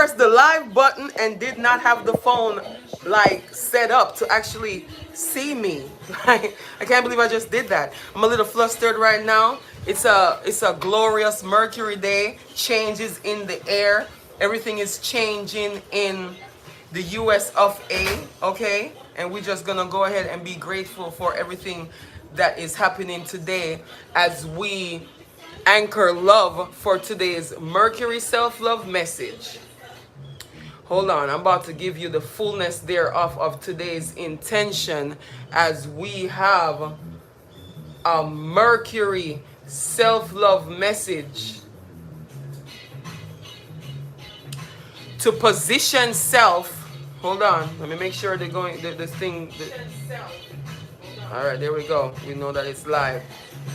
pressed the live button and did not have the phone like set up to actually see me. Like, I can't believe I just did that. I'm a little flustered right now. It's a glorious Mercury day. Changes in the air. Everything is changing in the US of A, okay? And we're just gonna go ahead and be grateful for everything that is happening today as we anchor love for today's Mercury self-love message. Hold on, I'm about to give you the fullness thereof of today's intention as we have a Mercury self-love message to position self. Hold on, let me make sure they're going, this thing. All right, there we go. We know that it's live.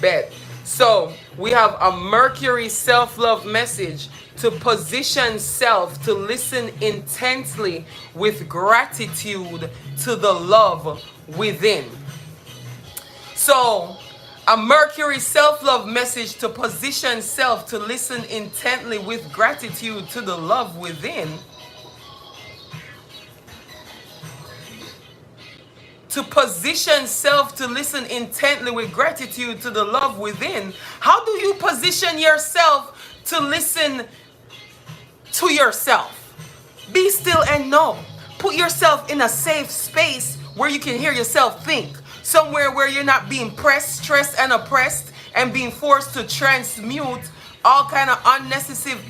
Bet. So we have a Mercury self-love message to position self to listen intensely with gratitude to the love within. So a Mercury self-love message to position self to listen intently with gratitude to the love within. To position self to listen intently with gratitude to the love within. How do you position yourself to listen to yourself? Be still and know. Put yourself in a safe space where you can hear yourself think. Somewhere where you're not being pressed, stressed, and oppressed, and being forced to transmute all kind of unnecessary,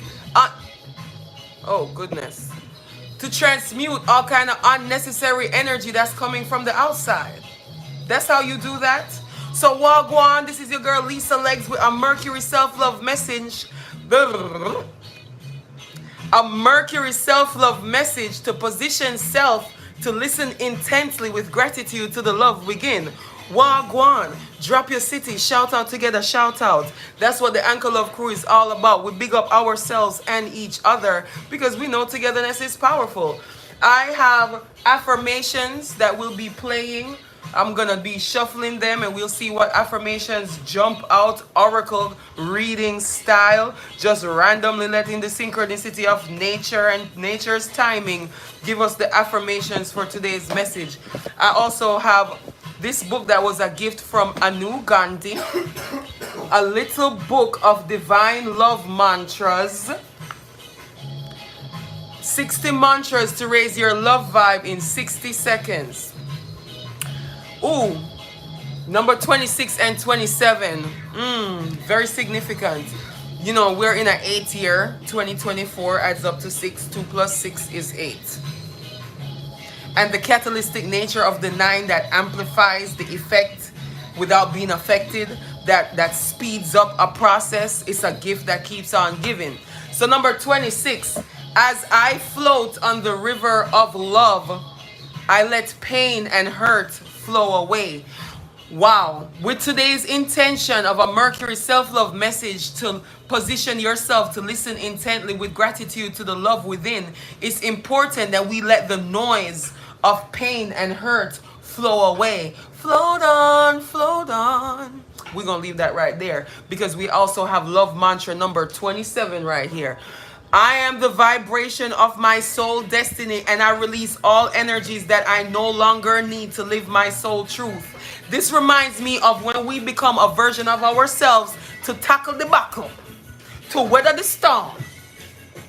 oh goodness, to transmute all kind of unnecessary energy that's coming from the outside. That's how you do that. So Wagwan, this is your girl Lisa Legs with a Mercury self-love message. A Mercury self-love message to position self to listen intensely with gratitude to the love within. Wagwan, drop your city, shout out together, shout out. That's what the Anchor Love Crew is all about. We big up ourselves and each other because we know togetherness is powerful. I have affirmations that will be playing. I'm gonna be shuffling them and we'll see what affirmations jump out. Oracle reading style, just randomly letting the synchronicity of nature and nature's timing give us the affirmations for today's message. I also have this book that was a gift from Anu Gandhi, a little book of divine love mantras. 60 mantras to raise your love vibe in 60 seconds. Ooh, number 26 and 27. Very significant. You know, we're in an 8th year. 2024 adds up to 6. 2 plus 6 is 8. And the catalytic nature of the 9 that amplifies the effect without being affected, that speeds up a process, is a gift that keeps on giving. So number 26, as I float on the river of love, I let pain and hurt flow away. Wow. With today's intention of a Mercury self-love message to position yourself to listen intently with gratitude to the love within, it's important that we let the noise of pain and hurt flow away. Float on, float on. We're going to leave that right there because we also have love mantra number 27 right here. I am the vibration of my soul destiny and I release all energies that I no longer need to live my soul truth. This reminds me of when we become a version of ourselves to tackle the battle, to weather the storm,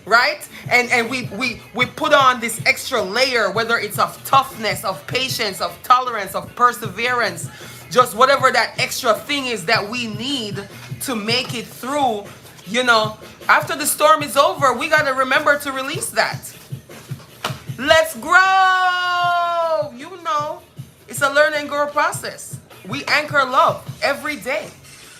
right? And we put on this extra layer, whether it's of toughness, of patience, of tolerance, of perseverance, just whatever that extra thing is that we need to make it through. You know, after the storm is over, we got to remember to release that. Let's grow. You know, it's a learn and grow process. We anchor love every day.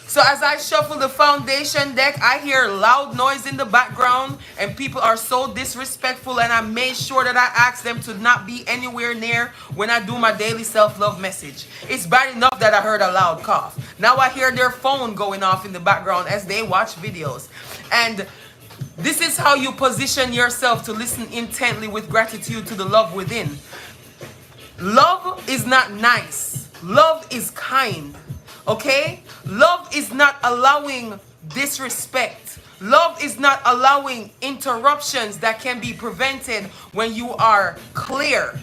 So as I shuffle the foundation deck, I hear loud noise in the background and people are so disrespectful, and I made sure that I asked them to not be anywhere near when I do my daily self-love message. It's bad enough that I heard a loud cough. Now I hear their phone going off in the background as they watch videos. And this is how you position yourself to listen intently with gratitude to the love within. Love is not nice. Love is kind. Okay? Love is not allowing disrespect. Love is not allowing interruptions that can be prevented when you are clear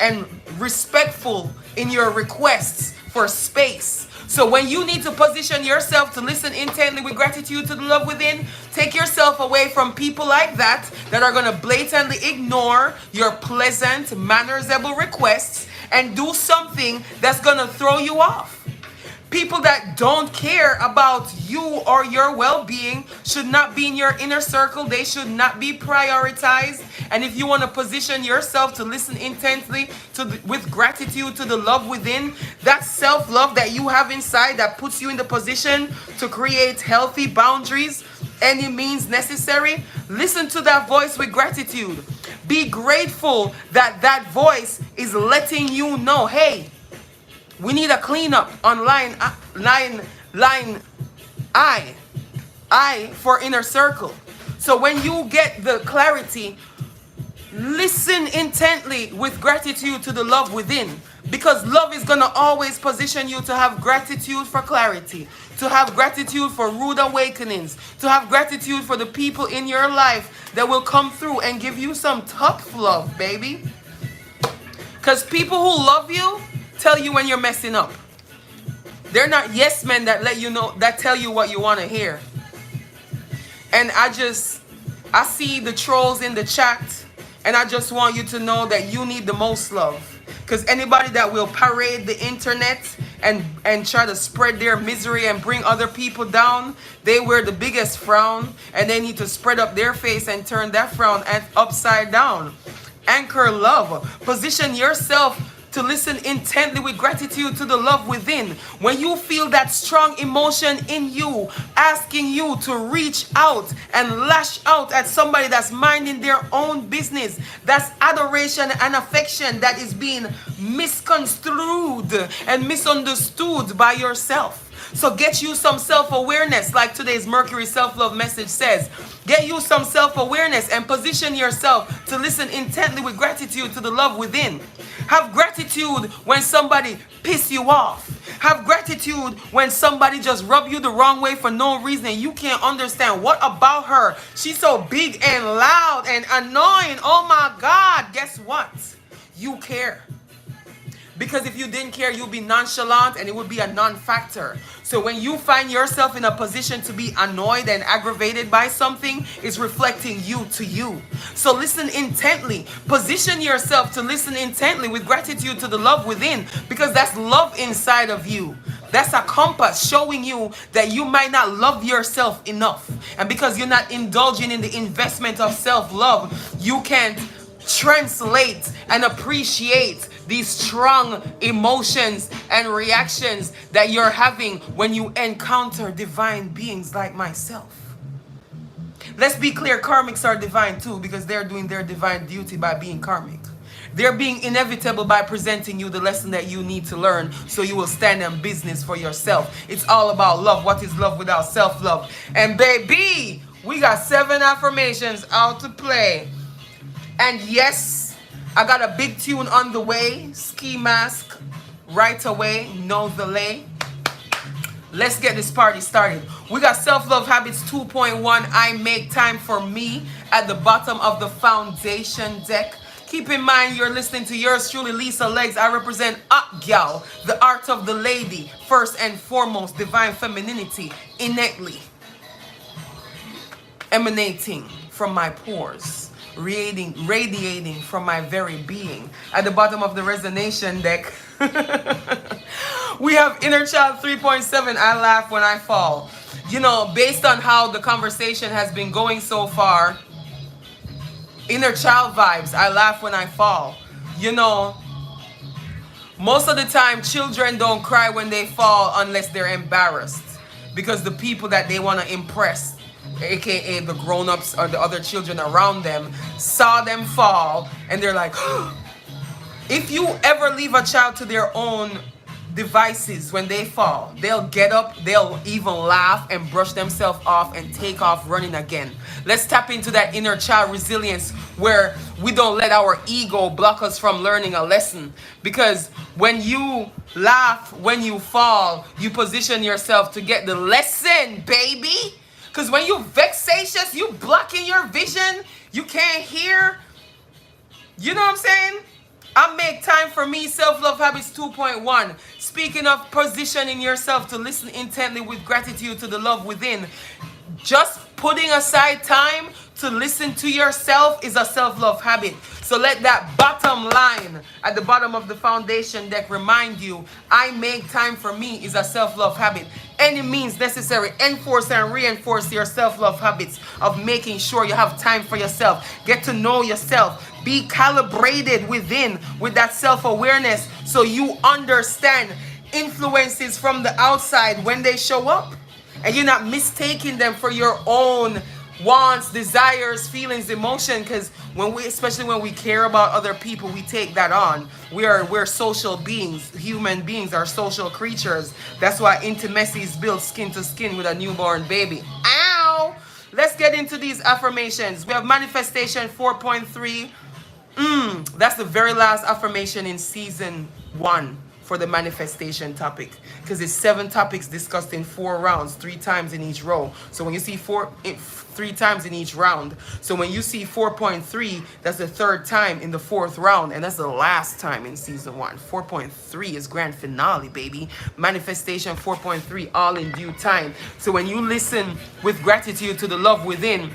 and respectful in your requests for space. So when you need to position yourself to listen intently with gratitude to the love within, take yourself away from people like that are going to blatantly ignore your pleasant, mannersable requests and do something that's going to throw you off. People that don't care about you or your well-being should not be in your inner circle. They should not be prioritized. And if you want to position yourself to listen intently with gratitude to the love within, that self-love that you have inside that puts you in the position to create healthy boundaries, any means necessary, listen to that voice with gratitude. Be grateful that that voice is letting you know, hey, we need a cleanup on line I for inner circle. So when you get the clarity, listen intently with gratitude to the love within. Because love is going to always position you to have gratitude for clarity, to have gratitude for rude awakenings, to have gratitude for the people in your life that will come through and give you some tough love, baby. Because people who love you tell you when you're messing up. They're not yes men that let you know, that tell you what you want to hear. And I see the trolls in the chat, and I just want you to know that you need the most love. Because anybody that will parade the internet and try to spread their misery and bring other people down, they wear the biggest frown, and they need to spread up their face and turn that frown upside down. Anchor love. Position yourself to listen intently with gratitude to the love within. When you feel that strong emotion in you, asking you to reach out and lash out at somebody that's minding their own business, that's adoration and affection that is being misconstrued and misunderstood by yourself. So get you some self-awareness, like today's Mercury self-love message says. Get you some self-awareness and position yourself to listen intently with gratitude to the love within. Have gratitude when somebody piss you off. Have gratitude when somebody just rub you the wrong way for no reason and you can't understand what about her. She's so big and loud and annoying. Oh my God, guess what? You care. Because if you didn't care, you'd be nonchalant and it would be a non-factor. So when you find yourself in a position to be annoyed and aggravated by something, it's reflecting you to you. So listen intently. Position yourself to listen intently with gratitude to the love within, because that's love inside of you. That's a compass showing you that you might not love yourself enough. And because you're not indulging in the investment of self-love, you can't translate and appreciate these strong emotions and reactions that you're having when you encounter divine beings like myself. Let's be clear, karmics are divine too, because they're doing their divine duty by being karmic. They're being inevitable by presenting you the lesson that you need to learn so you will stand in business for yourself. It's all about love. What is love without self-love? And baby, we got 7 affirmations out to play. And yes, I got a big tune on the way. Ski mask right away. No delay. Let's get this party started. We got Self-Love Habits 2.1. I make time for me at the bottom of the foundation deck. Keep in mind you're listening to yours truly, Lisa Legs. I represent Gal, the art of the lady. First and foremost, divine femininity innately emanating from my pores. Radiating from my very being. At the bottom of the resonation deck, we have Inner Child 3.7. I laugh when I fall. You know, based on how the conversation has been going so far, inner child vibes. I laugh when I fall. You know, most of the time children don't cry when they fall unless they're embarrassed, because the people that they want to impress, aka the grown-ups or the other children around them, saw them fall and they're like, if you ever leave a child to their own devices when they fall, they'll get up, they'll even laugh and brush themselves off and take off running again. Let's tap into that inner child resilience where we don't let our ego block us from learning a lesson. Because when you laugh, when you fall, you position yourself to get the lesson, baby. Because when you vexatious, you blocking your vision, you can't hear. You know what I'm saying? I make time for me, self-love habits 2.1. Speaking of positioning yourself to listen intently with gratitude to the love within. Just putting aside time to listen to yourself is a self-love habit. So let that bottom line at the bottom of the foundation deck remind you, I make time for me is a self-love habit. Any means necessary, enforce and reinforce your self-love habits of making sure you have time for yourself. Get to know yourself. Be calibrated within with that self-awareness so you understand influences from the outside when they show up. And you're not mistaking them for your own wants, desires, feelings, emotion. Because especially when we care about other people, we take that on. We're social beings. Human beings are social creatures. That's why intimacy is built skin to skin with a newborn baby. Ow! Let's get into these affirmations. We have manifestation 4.3. That's the very last affirmation in season 1 for the manifestation topic, because it's 7 topics discussed in 4 rounds, 3 times in each row. So when you see 3 times in each round, so when you see 4.3, that's the 3rd time in the 4th round, and that's the last time in season 1. 4.3 is grand finale, baby. Manifestation 4.3, all in due time. So when you listen with gratitude to the love within,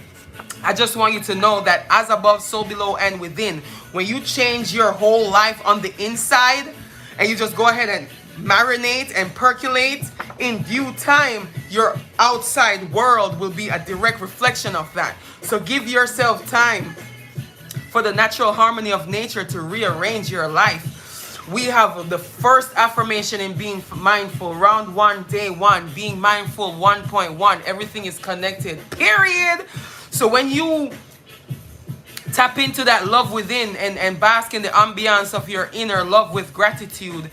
I just want you to know that as above, so below and within. When you change your whole life on the inside, and you just go ahead and marinate and percolate, in due time, your outside world will be a direct reflection of that. So give yourself time for the natural harmony of nature to rearrange your life. We have the first affirmation in being mindful, round 1, day 1, being mindful 1.1. Everything is connected, period. So when you tap into that love within and bask in the ambiance of your inner love with gratitude,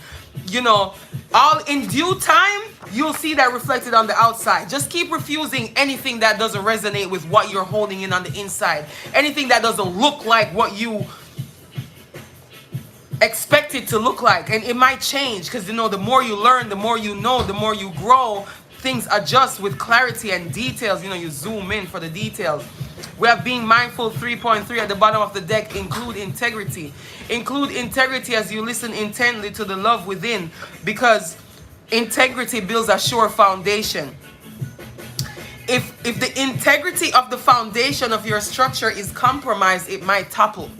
you know, all in due time, you'll see that reflected on the outside. Just keep refusing anything that doesn't resonate with what you're holding in on the inside. Anything that doesn't look like what you expect it to look like. And it might change, because, you know, the more you learn, the more you know, the more you grow, things adjust with clarity and details. You know, you zoom in for the details. We have being mindful 3.3 at the bottom of the deck. Include integrity. Include integrity as you listen intently to the love within, because integrity builds a sure foundation. If the integrity of the foundation of your structure is compromised, it might topple.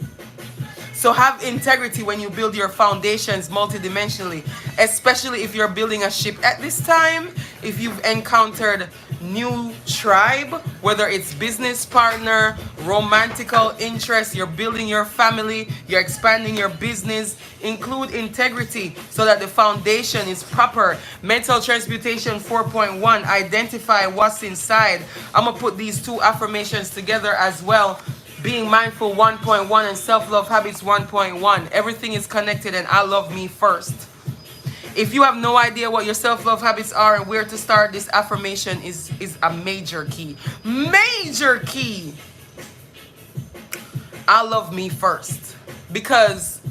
So have integrity when you build your foundations multidimensionally, especially if you're building a ship at this time. If you've encountered new tribe, whether it's business partner, romantical interest, you're building your family, you're expanding your business, include integrity so that the foundation is proper. Mental transmutation 4.1, identify what's inside. I'm gonna put these 2 affirmations together as well. Being mindful 1.1 and self-love habits 1.1. Everything is connected, and I love me first. If you have no idea what your self-love habits are and where to start, this affirmation is a major key. Major key. I love me first. Because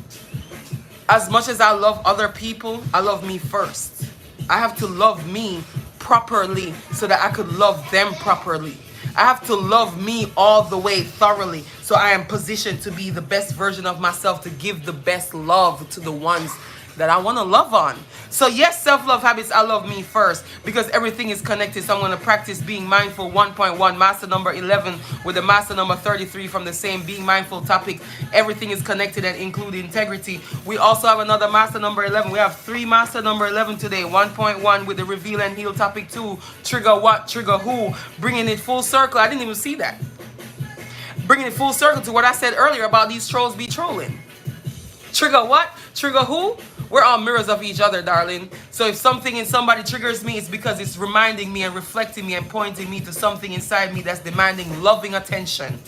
as much as I love other people, I love me first. I have to love me properly so that I could love them properly. I have to love me all the way thoroughly so I am positioned to be the best version of myself, to give the best love to the ones that I want to love on. So yes, self-love habits, I love me first, because everything is connected. So I'm going to practice being mindful 1.1, master number 11 with the master number 33 from the same being mindful topic. Everything is connected and include integrity. We also have another master number 11. We have 3 master number 11 today. 1.1 with the reveal and heal topic 2. Trigger what, trigger who. Bringing it full circle. I didn't even see that. Bringing it full circle to what I said earlier about these trolls be trolling. Trigger what, trigger who. We're all mirrors of each other, darling. So if something in somebody triggers me, it's because it's reminding me and reflecting me and pointing me to something inside me that's demanding loving attention.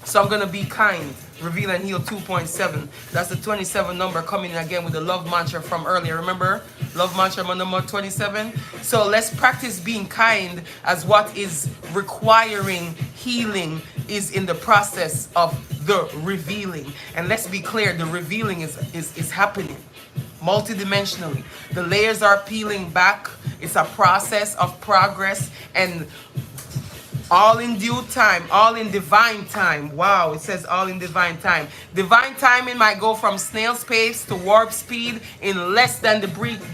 So I'm going to be kind. Reveal and Heal 2.7. That's the 27 number coming in again with the love mantra from earlier. Remember? Love mantra number 27. So let's practice being kind, as what is requiring healing is in the process of the revealing. And let's be clear, the revealing is happening multidimensionally. The layers are peeling back It's a process of progress, and all in due time, all in divine time. Wow, it says all in divine time. Divine timing might go from snail's pace to warp speed in less than the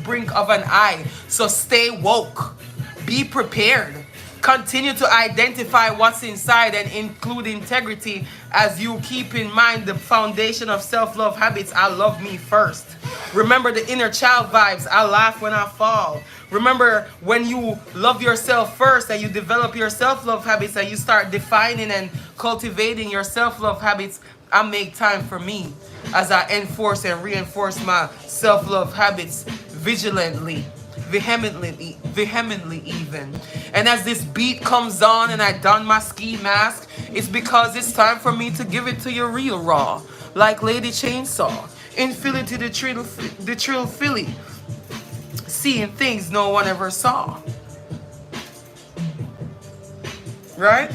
brink of an eye. So stay woke. Be prepared. Continue to identify what's inside and include integrity as you keep in mind the foundation of self-love habits. I love me first. Remember the inner child vibes. I laugh when I fall. Remember when you love yourself first and you develop your self-love habits and you start defining and cultivating your self-love habits, I make time for me as I enforce and reinforce my self-love habits vigilantly, vehemently even. And as this beat comes on and I don my ski mask, it's because it's time for me to give it to you real raw, like Lady Chainsaw in Philly to the Trill Philly, seeing things no one ever saw. Right?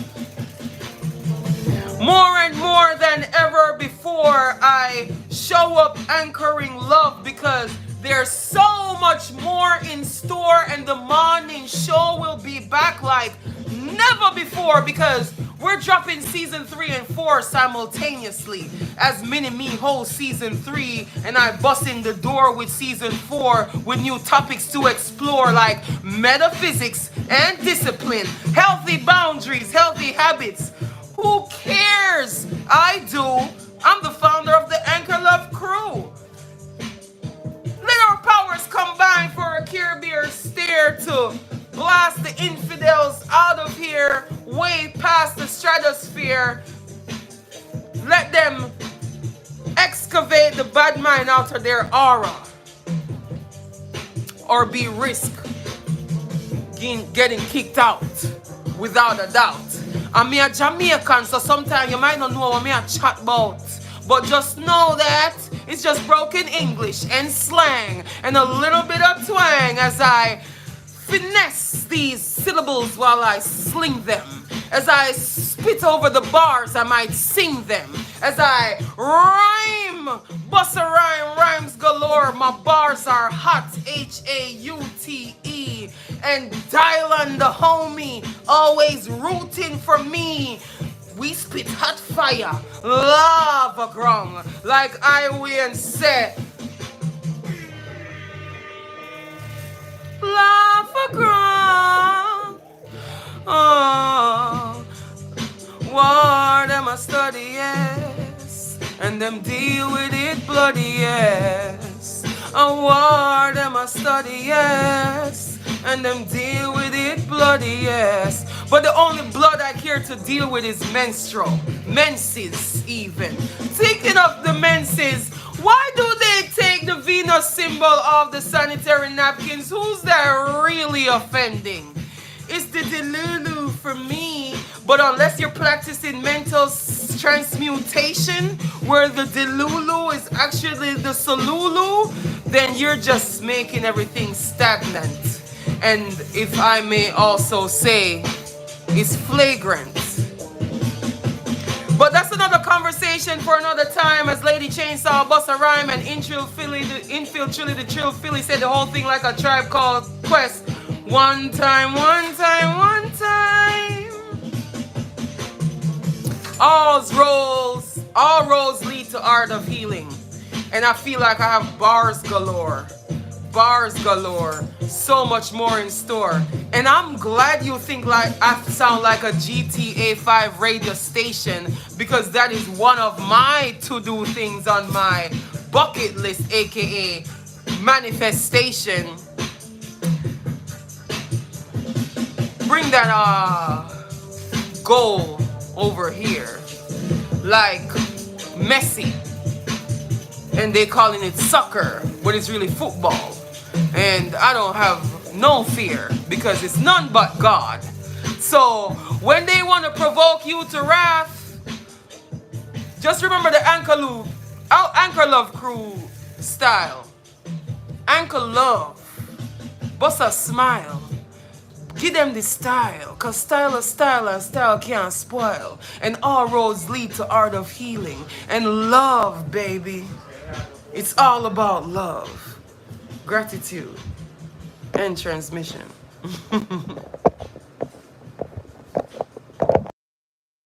More and more than ever before, I show up anchoring love because there's so much more in store, and the morning show will be back like never before because we're dropping season 3 and 4 simultaneously as Mini Me holds season 3 and I bust in the door with season 4 with new topics to explore like metaphysics and discipline, healthy boundaries, healthy habits. Who cares? I do. I'm the founder of the Anchor Love Crew. Let our powers combine for a Care Bear stare to blast the infidels out of here, way past the stratosphere. Let them excavate the bad mind out of their aura, or be risk getting kicked out without a doubt. I'm a Jamaican, so sometimes you might not know what I chat about, but just know that it's just broken English and slang and a little bit of twang as I finesse these syllables while I sling them. As I spit over the bars, I might sing them. As I rhyme, bust a rhyme, rhymes galore. My bars are hot, Haute, and Dylan the homie, always rooting for me. We spit hot fire, lava ground, like I will say. Lava ground. Oh, war them a study, yes, and them deal with it bloody, yes. A war them a study, yes, and them deal with it bloody, yes. But the only blood I care to deal with is menstrual, menses even. Thinking of the menses, why do they take the Venus symbol of the sanitary napkins? Who's that really offending? It's the delulu for me. But unless you're practicing mental transmutation, where the delulu is actually the solulu, then you're just making everything stagnant. And if I may also say, it's flagrant. But that's another conversation for another time, as Lady Chainsaw, bust a rhyme, and Infield Chili, the Trill Philly said the whole thing like a Tribe Called Quest. One time, one time, one time. All roads lead to art of healing. And I feel like I have bars galore. Bars galore. So much more in store. And I'm glad you think like I sound like a GTA 5 radio station, because that is one of my to-do things on my bucket list, aka manifestation. Bring that goal over here. Like Messi. And they calling it soccer, but it's really football. And I don't have no fear, because it's none but God. So when they want to provoke you to wrath, just remember the Anchor Love Crew style. Anchor Love. Bust a smile. Give them the style, cause style is style and style can't spoil. And all roads lead to art of healing. And love, baby. It's all about love. Gratitude. End transmission.